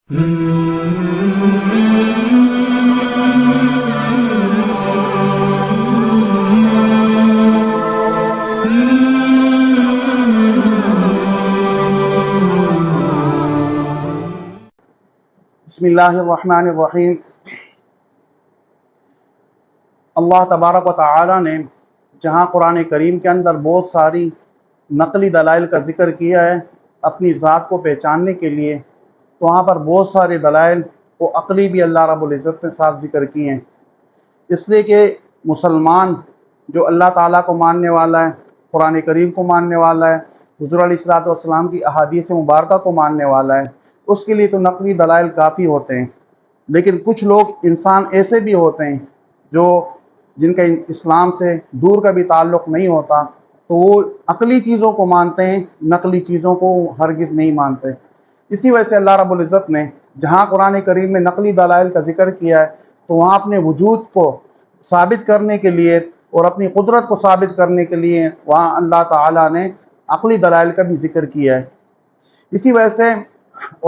بسم اللہ الرحمن الرحیم۔ اللہ تبارک و تعالی نے جہاں قرآن کریم کے اندر بہت ساری نقلی دلائل کا ذکر کیا ہے اپنی ذات کو پہچاننے کے لیے، تو وہاں پر بہت سارے دلائل و عقلی بھی اللہ رب العزت نے ساتھ ذکر کیے ہیں، اس لیے کہ مسلمان جو اللہ تعالیٰ کو ماننے والا ہے، قرآن کریم کو ماننے والا ہے، حضور علیہ الصلوۃ والسلام کی احادیث مبارکہ کو ماننے والا ہے، اس کے لیے تو نقلی دلائل کافی ہوتے ہیں۔ لیکن کچھ لوگ انسان ایسے بھی ہوتے ہیں جن کا اسلام سے دور کا بھی تعلق نہیں ہوتا، تو وہ عقلی چیزوں کو مانتے ہیں، نقلی چیزوں کو ہرگز نہیں مانتے۔ اسی وجہ سے اللہ رب العزت نے جہاں قرآن کریم میں نقلی دلائل کا ذکر کیا ہے تو وہاں اپنے وجود کو ثابت کرنے کے لیے اور اپنی قدرت کو ثابت کرنے کے لیے وہاں اللہ تعالیٰ نے عقلی دلائل کا بھی ذکر کیا ہے۔ اسی وجہ سے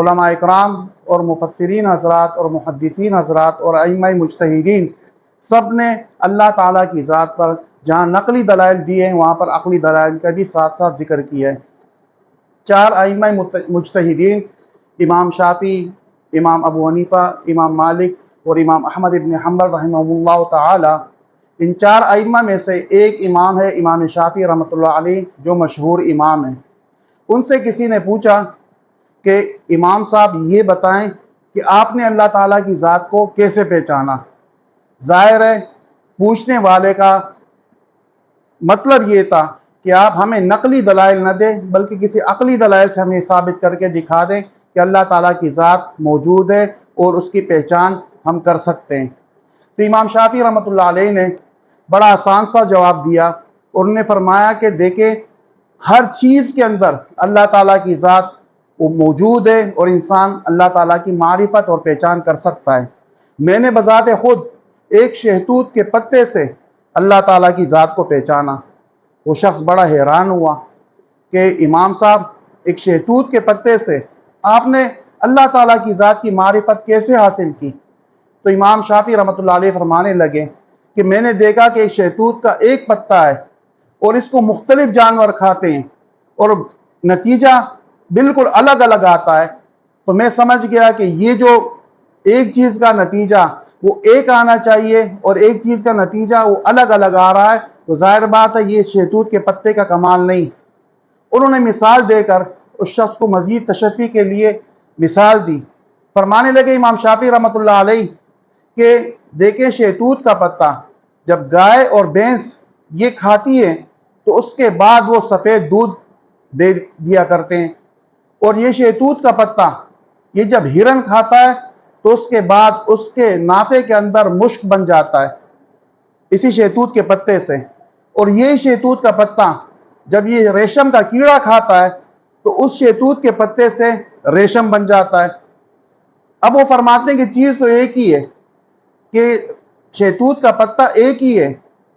علماء اکرام اور مفسرین حضرات اور محدثین حضرات اور ائمہ مجتہدین سب نے اللہ تعالیٰ کی ذات پر جہاں نقلی دلائل دیے ہیں وہاں پر عقلی دلائل کا بھی ساتھ ساتھ ذکر کیا ہے۔ چار ائمہ مجتہدین، امام شافعی، امام ابو حنیفہ، امام مالک اور امام احمد ابن حنبل رحمہ اللہ تعالی، ان چار ائمہ میں سے ایک امام ہے امام شافعی رحمۃ اللہ علیہ، جو مشہور امام ہیں۔ ان سے کسی نے پوچھا کہ امام صاحب یہ بتائیں کہ آپ نے اللہ تعالیٰ کی ذات کو کیسے پہچانا؟ ظاہر ہے پوچھنے والے کا مطلب یہ تھا کہ آپ ہمیں نقلی دلائل نہ دیں بلکہ کسی عقلی دلائل سے ہمیں ثابت کر کے دکھا دیں کہ اللہ تعالیٰ کی ذات موجود ہے اور اس کی پہچان ہم کر سکتے ہیں۔ تو امام شافعی رحمۃ اللہ علیہ نے بڑا آسان سا جواب دیا اور انہوں نے فرمایا کہ دیکھیں، ہر چیز کے اندر اللہ تعالیٰ کی ذات وہ موجود ہے اور انسان اللہ تعالیٰ کی معرفت اور پہچان کر سکتا ہے۔ میں نے بذات خود ایک شہتوت کے پتے سے اللہ تعالیٰ کی ذات کو پہچانا۔ وہ شخص بڑا حیران ہوا کہ امام صاحب، ایک شہتوت کے پتے سے آپ نے اللہ تعالیٰ کی ذات کی معرفت کیسے حاصل کی؟ تو امام شافعی رحمۃ اللہ علیہ فرمانے لگے کہ میں نے دیکھا کہ ایک شہتوت کا ایک پتا ہے اور اس کو مختلف جانور کھاتے ہیں اور نتیجہ بالکل الگ الگ آتا ہے، تو میں سمجھ گیا کہ یہ جو ایک چیز کا نتیجہ وہ ایک آنا چاہیے اور ایک چیز کا نتیجہ وہ الگ الگ آ رہا ہے، تو ظاہر بات ہے یہ شہتوت کے پتے کا کمال نہیں۔ انہوں نے مثال دے کر اس شخص کو مزید تشفی کے لیے مثال دی۔ فرمانے لگے امام شافعی رحمۃ اللہ علیہ کہ دیکھیں، شہتوت کا پتا جب گائے اور بھینس یہ کھاتی ہے تو اس کے بعد وہ سفید دودھ دے دیا کرتے ہیں، اور یہ شہتوت کا پتا یہ جب ہرن کھاتا ہے تو اس کے بعد اس کے نافے کے اندر مشک بن جاتا ہے اسی شہتوت کے پتے سے، اور یہ شہتوت کا پتا جب یہ ریشم کا کیڑا کھاتا ہے تو اس شہتوت کے پتے سے ریشم بن جاتا ہے۔ اب وہ فرماتے ہیں کہ چیز تو ایک ہی ہے، کہ شہتوت کا پتا ایک ہی ہے،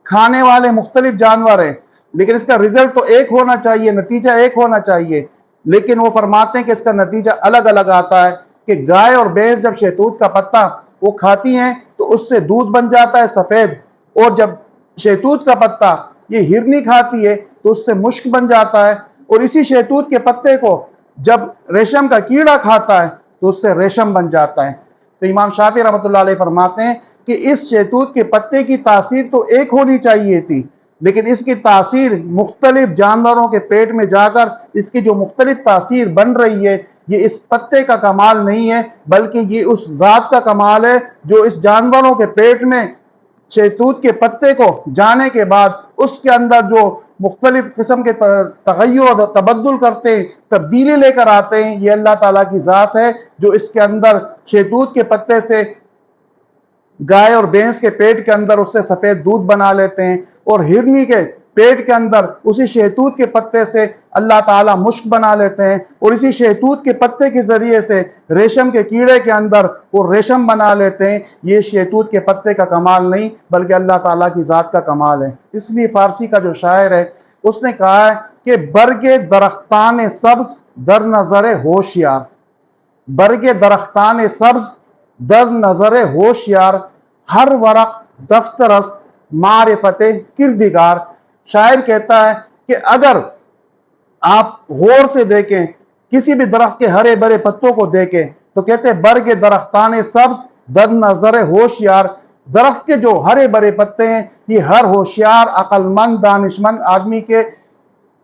کھانے والے مختلف جانور ہیں، لیکن اس کا رزلٹ تو ایک ہونا چاہیے، نتیجہ ایک ہونا چاہیے، لیکن وہ فرماتے ہیں کہ اس کا نتیجہ الگ الگ آتا ہے کہ گائے اور بھینس جب شہتوت کا پتا وہ کھاتی ہیں تو اس سے دودھ بن جاتا ہے سفید، اور جب شہتوت کا پتا یہ ہرنی کھاتی ہے تو اس سے مشک بن جاتا ہے، اور اسی شہتوت کے پتے کو جب ریشم کا کیڑا کھاتا ہے تو اس سے ریشم بن جاتا ہے۔ تو امام شافعی رحمۃ اللہ علیہ فرماتے ہیں کہ اس شہتوت کے پتے کی تاثیر تو ایک ہونی چاہیے تھی، لیکن اس کی تاثیر مختلف جانوروں کے پیٹ میں جا کر اس کی جو مختلف تاثیر بن رہی ہے یہ اس پتے کا کمال نہیں ہے بلکہ یہ اس ذات کا کمال ہے جو اس جانوروں کے پیٹ میں شہتوت کے پتے کو جانے کے بعد اس کے اندر جو مختلف قسم کے تغیر اور تبدل کرتے ہیں، تبدیلی لے کر آتے ہیں، یہ اللہ تعالیٰ کی ذات ہے جو اس کے اندر شہتوت کے پتے سے گائے اور بھینس کے پیٹ کے اندر اس سے سفید دودھ بنا لیتے ہیں، اور ہرنی کے پیٹ کے اندر اسی شہتوت کے پتے سے اللہ تعالیٰ مشک بنا لیتے ہیں، اور اسی شہتوت کے پتے کے ذریعے سے ریشم کے کیڑے کے اندر وہ ریشم بنا لیتے ہیں۔ یہ شہتوت کے پتے کا کمال نہیں بلکہ اللہ تعالیٰ کی ذات کا کمال ہے۔ اس لیے فارسی کا جو شاعر ہے اس نے کہا ہے کہ برگ درختان سبز در نظر ہوشیار، برگ درختان سبز در نظر ہوشیار، ہر ورق دفتر است معرفت کردگار۔ شاعر کہتا ہے کہ اگر آپ غور سے دیکھیں، کسی بھی درخت کے ہرے بھرے پتوں کو دیکھیں تو کہتے ہیں برگ درختان سبز در نظر ہوشیار، درخت کے جو ہرے بھرے پتے ہیں یہ ہر ہوشیار عقل مند دانشمند آدمی کے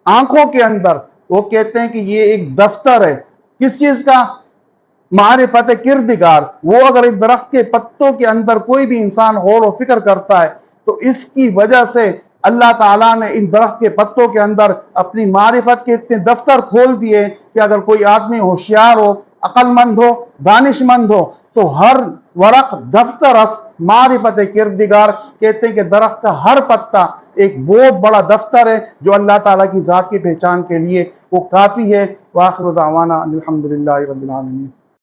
آنکھوں کے اندر، وہ کہتے ہیں کہ یہ ایک دفتر ہے کس چیز کا؟ معرفت کردگار۔ وہ اگر ایک درخت کے پتوں کے اندر کوئی بھی انسان غور و فکر کرتا ہے تو اس کی وجہ سے اللہ تعالیٰ نے ان درخت کے پتوں کے اندر اپنی معرفت کے اتنے دفتر کھول دیے کہ اگر کوئی آدمی ہوشیار ہو، عقل مند ہو، دانش مند ہو تو ہر ورق دفتر است معرفت کردگار، کہتے ہیں کہ درخت کا ہر پتا ایک بہت بڑا دفتر ہے جو اللہ تعالیٰ کی ذات کی پہچان کے لیے وہ کافی ہے۔ وآخر دعوانا الحمدللہ رب العالمین۔